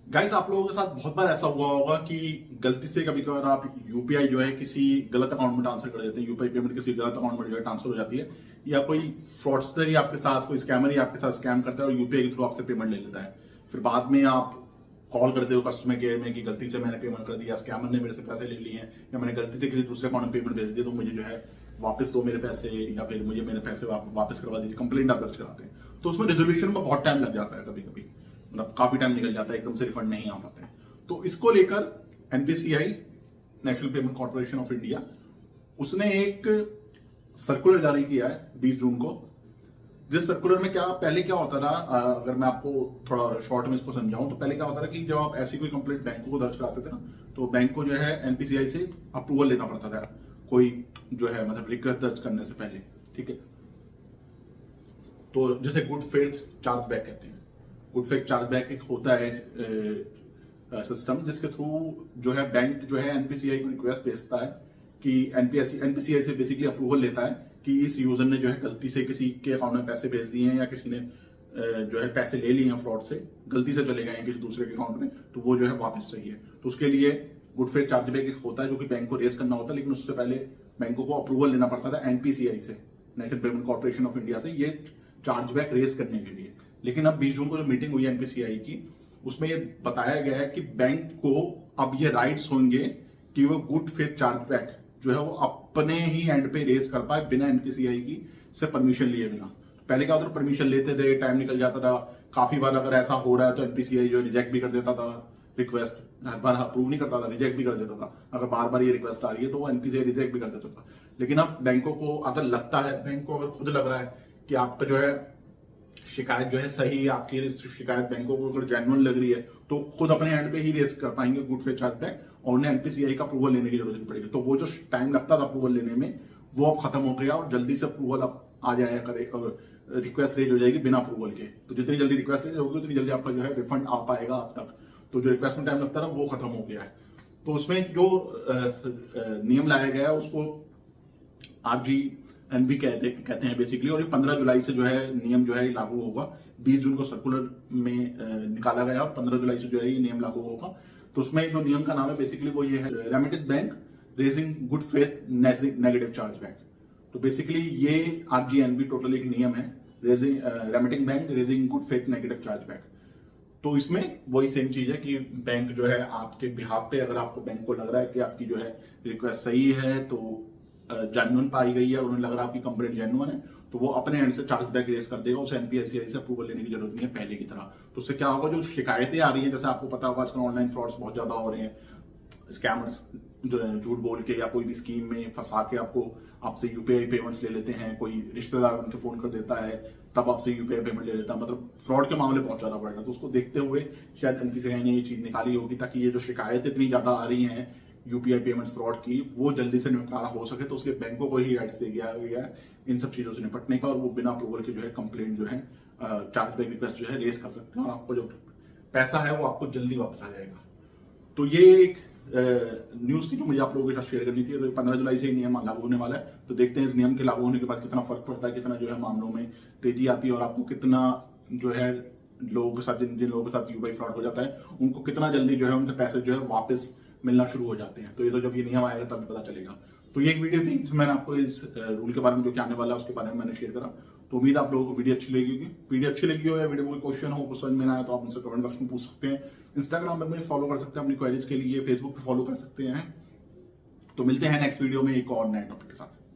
Guys, आप लोगों के साथ बहुत बार ऐसा हुआ होगा कि गलती से कभी कभार आप यूपीआई जो है किसी गलत अकाउंट में ट्रांसफर कर देते हैं। यूपीआई पेमेंट किसी गलत अकाउंट में जो है ट्रांसफर हो जाती है, या कोई फ्रॉडस्टर ही आपके साथ, कोई स्कैमर ही आपके साथ स्कैम करता है और यूपीआई के थ्रू आपसे पेमेंट ले लेता है। फिर बाद में आप कॉल करते हो कस्टमर केयर में कि गलती से मैंने पेमेंट कर दिया, स्कैमर ने मेरे से पैसे ले लिए हैं, या मैंने गलती से किसी दूसरे अकाउंट में पेमेंट भेज दी, तो मुझे जो है वापस दो मेरे पैसे, या फिर मुझे मेरे पैसे वापस करवा दीजिए। कंप्लेंट आप दर्ज कराते हैं तो उसमें रेजोल्यूशन में बहुत टाइम लग जाता है, कभी कभी मतलब काफी टाइम निकल जाता है, एकदम से रिफंड नहीं आ पाते हैं। तो इसको लेकर NPCI, national payment corporation of India, उसने एक सर्कुलर जारी किया है 20 जून को। जिस सर्कुलर में पहले क्या होता था, अगर मैं आपको थोड़ा शॉर्ट में इसको समझाऊं तो पहले क्या होता था कि जब आप ऐसी कोई कंप्लेंट बैंकों को दर्ज कराते थे ना, तो बैंक को जो है एनपीसीआई से अप्रूवल लेना पड़ता था, कोई जो है मतलब रिक्वेस्ट दर्ज करने से पहले। ठीक है, तो जैसे गुड फेथ चार्जबैक कहते हैं। गुड फेथ चार्जबैक एक होता है सिस्टम जिसके थ्रू जो है बैंक जो है एनपीसीआई को रिक्वेस्ट भेजता है कि एनपीसीआई से बेसिकली अप्रूवल लेता है कि इस यूजर ने जो है गलती से किसी के अकाउंट में पैसे भेज दिए हैं, या किसी ने जो है पैसे ले लिए हैं फ्रॉड से, गलती से चले गए हैं किसी दूसरे के अकाउंट में, तो वो जो है वापस चाहिए। तो उसके लिए गुड फेथ चार्जबैक एक होता है जो कि बैंक को रेज करना होता है, लेकिन उससे पहले बैंकों को अप्रूवल लेना पड़ता था एनपीसीआई से, national payment corporation of India से, ये चार्जबैक रेज करने के लिए। लेकिन अब 20 जून को जो मीटिंग हुई एनपीसीआई की, उसमें ये बताया गया है कि बैंक को अब ये राइट्स होंगे कि वो गुड फेथ चार्जबैक जो है वो अपने ही एंड पे रेज कर पाए, बिना एनपीसीआई की से परमिशन लिए बिना। पहले क्या होता था, परमिशन लेते थे, टाइम निकल जाता था, काफी बार अगर ऐसा हो रहा है तो एनपीसीआई जो रिजेक्ट भी कर देता था रिक्वेस्ट, हर बार अप्रूव नहीं करता था, रिजेक्ट भी कर देता था। अगर बार बार ये रिक्वेस्ट आ रही है तो वो एनपीसीआई रिजेक्ट भी कर देता था। लेकिन अब बैंकों को अगर लगता है, बैंक को अगर खुद लग रहा है कि आपका जो है शिकायत जो है सही है, आपकी शिकायत बैंकों को अगर जेन्युइन लग रही है, तो खुद अपने एंड पे ही रेस कर पाएंगे गुड फेथ चार्जबैक, और उन्हें एनपीसीआई का अप्रूवल लेने की जरूरत नहीं पड़ेगी। तो वो जो टाइम लगता था अप्रूवल लेने में, वो अब खत्म हो गया और जल्दी से अप्रूवल अब आ जाया करे, रिक्वेस्ट रेज हो जाएगी बिना अप्रूवल के। तो जितनी जल्दी रिक्वेस्ट रेज होगी उतनी जल्दी आपका जो है रिफंड आ पाएगा आप तक। तो जो रिक्वेस्ट में टाइम लगता था वो खत्म हो गया है। तो उसमें जो नियम लाया गया है उसको आरजीएनबी कहते हैं बेसिकली, और ये 15 जुलाई से जो है नियम जो है लागू होगा। 20 जून को सर्कुलर में निकाला गया और 15 जुलाई से जो है ये नियम लागू होगा। तो उसमें जो नियम का नाम है बेसिकली वो ये है, remittance bank raising good faith negative chargeback. तो बेसिकली ये आरजीएनबी टोटल एक नियम है, raising remitting bank raising good faith negative chargeback. तो इसमें वही सेम चीज है कि बैंक जो है आपके बिहाफ पे, अगर आपको बैंक को लग रहा है कि आपकी जो है रिक्वेस्ट सही है, तो जेन्युइन पाई गई है और उन्हें लग रहा है आपकी कंप्लेंट जेन्युइन है, तो वो अपने एंड से चार्जबैक रेज कर देगा, उसे एनपीसीआई से अप्रूवल लेने की जरूरत नहीं है पहले की तरह। तो उससे क्या होगा, जो शिकायतें आ रही हैं, जैसे आपको पता होगा आजकल ऑनलाइन फ्रॉड्स बहुत ज्यादा हो रहे हैं, स्कैमर्स जो है झूठ बोल के या कोई भी स्कीम में फंसा के आपसे यूपीआई पेमेंट्स ले लेते हैं। कोई रिश्तेदार उनके फोन कर देता है, तब आपसे यूपीआई पेमेंट ले लेता है, मतलब फ्रॉड के मामले बहुत ज्यादा बढ़ रहे हैं। तो उसको देखते हुए शायद एनपीसीआई ने ये चीज निकाली होगी, ताकि ये जो शिकायतें इतनी ज्यादा आ रही हैं यूपीआई पेमेंट्स फ्रॉड की, वो जल्दी से निपटारा हो सके। तो उसके बैंकों को ही राइट्स दे दिया गया है इन सब चीजों से निपटने का, और वो बिना अप्रूवल के जो है कंप्लेंट जो है चार्जबैक रिक्वेस्ट जो है रेज कर सकते हैं, और आपको जो पैसा है वो आपको जल्दी वापस आ जाएगा। तो ये एक न्यूज थी जो मुझे आप लोगों के साथ शेयर करनी थी। तो 15 जुलाई से नियम लागू होने वाला है, तो देखते हैं इस नियम के लागू होने के बाद कितना फर्क पड़ता है, कितना जो है मामलों में तेजी आती है, और आपको कितना जो है लोगों के साथ, जिन लोगों के साथ यूपीआई फ्रॉड हो जाता है, उनको कितना जल्दी जो है उनके पैसे जो है वापस मिलना शुरू हो जाते हैं। तो ये तो जब ये नियम आएगा तब पता चलेगा। तो ये एक वीडियो थी जिसमें मैंने आपको इस रूल के बारे में जो क्या आने वाला है उसके बारे में मैंने शेयर करा। तो उम्मीद आप लोगों को वीडियो अच्छी लगी होगी। वीडियो अच्छी लगी हो या वीडियो में कोई क्वेश्चन हो, कुछ समझ में ना आया, तो आप मुझसे कमेंट बॉक्स में पूछ सकते हैं। इंस्टाग्राम पर मुझे फॉलो कर सकते हैं अपनी क्वेरीज के लिए, फेसबुक पे फॉलो कर सकते हैं। तो मिलते हैं नेक्स्ट वीडियो में एक और नए टॉपिक के साथ।